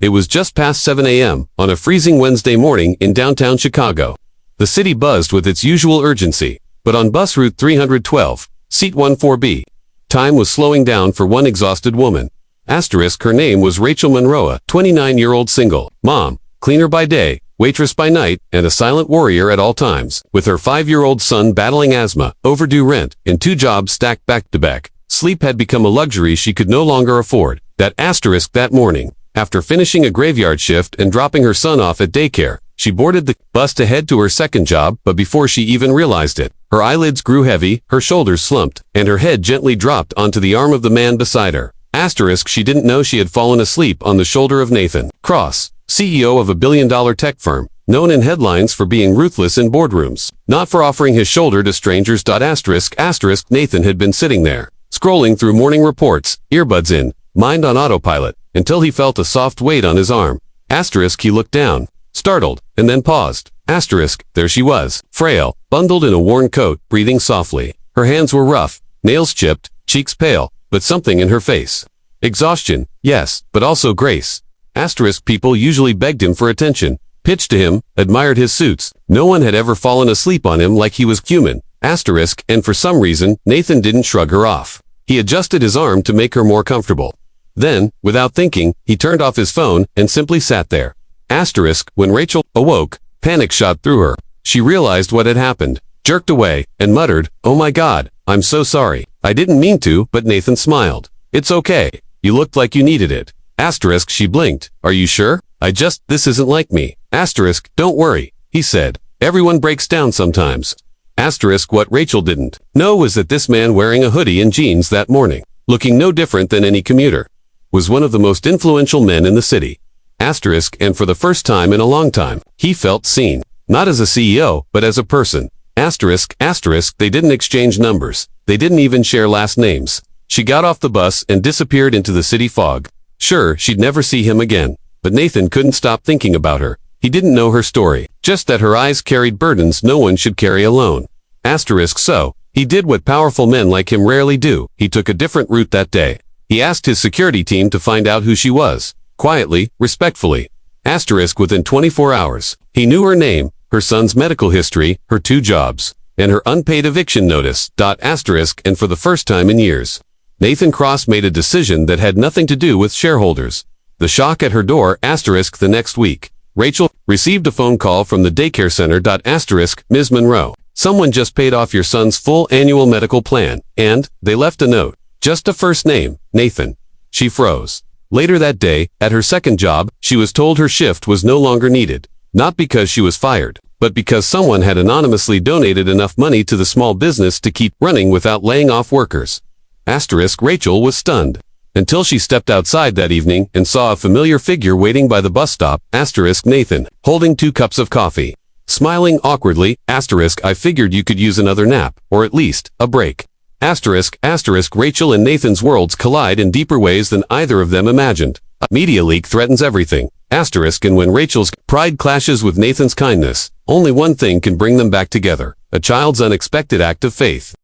It was just past 7 a.m. on a freezing Wednesday morning in downtown Chicago. The city buzzed with its usual urgency, but on bus route 312, seat 14B, time was slowing down for one exhausted woman. Her name was Rachel Monroe, a 29-year-old single mom, cleaner by day, waitress by night, and a silent warrior at all times. With her 5-year-old son battling asthma, overdue rent, and 2 jobs stacked back to back, sleep had become a luxury she could no longer afford. That morning, after finishing a graveyard shift and dropping her son off at daycare, she boarded the bus to head to her second job, but before she even realized it, her eyelids grew heavy, her shoulders slumped, and her head gently dropped onto the arm of the man beside her. She didn't know she had fallen asleep on the shoulder of Nathan Cross, CEO of a billion-dollar tech firm, known in headlines for being ruthless in boardrooms, not for offering his shoulder to strangers. Nathan had been sitting there, scrolling through morning reports, earbuds in, mind on autopilot, until he felt a soft weight on his arm. He looked down, startled, and then paused. There she was, frail, bundled in a worn coat, breathing softly. Her hands were rough, nails chipped, cheeks pale, but something in her face. Exhaustion, yes, but also grace. People usually begged him for attention, pitched to him, admired his suits. No one had ever fallen asleep on him like he was human. And for some reason, Nathan didn't shrug her off. He adjusted his arm to make her more comfortable. Then, without thinking, he turned off his phone and simply sat there. When Rachel awoke, panic shot through her. She realized what had happened, jerked away, and muttered, "Oh my God, I'm so sorry. I didn't mean to," but Nathan smiled. "It's okay. You looked like you needed it." She blinked. "Are you sure? This isn't like me." "Don't worry," he said. "Everyone breaks down sometimes." What Rachel didn't know was that this man wearing a hoodie and jeans that morning, looking no different than any commuter, was one of the most influential men in the city. And for the first time in a long time, he felt seen. Not as a CEO, but as a person. They didn't exchange numbers. They didn't even share last names. She got off the bus and disappeared into the city fog. Sure, she'd never see him again, but Nathan couldn't stop thinking about her. He didn't know her story, just that her eyes carried burdens no one should carry alone. So, he did what powerful men like him rarely do. He took a different route that day. He asked his security team to find out who she was. Quietly, respectfully. Within 24 hours, he knew her name, her son's medical history, her 2 jobs, and her unpaid eviction notice. And for the first time in years, Nathan Cross made a decision that had nothing to do with shareholders. The shock at her door. The next week, Rachel received a phone call from the daycare center. "Ms. Monroe, someone just paid off your son's full annual medical plan, and they left a note. Just a first name, Nathan." She froze. Later that day, at her second job, she was told her shift was no longer needed. Not because she was fired, but because someone had anonymously donated enough money to the small business to keep running without laying off workers. Rachel was stunned. Until she stepped outside that evening and saw a familiar figure waiting by the bus stop. Nathan, holding 2 cups of coffee. Smiling awkwardly. "I figured you could use another nap, or at least, a break." Rachel and Nathan's worlds collide in deeper ways than either of them imagined. A media leak threatens everything. And when Rachel's pride clashes with Nathan's kindness, only one thing can bring them back together: a child's unexpected act of faith.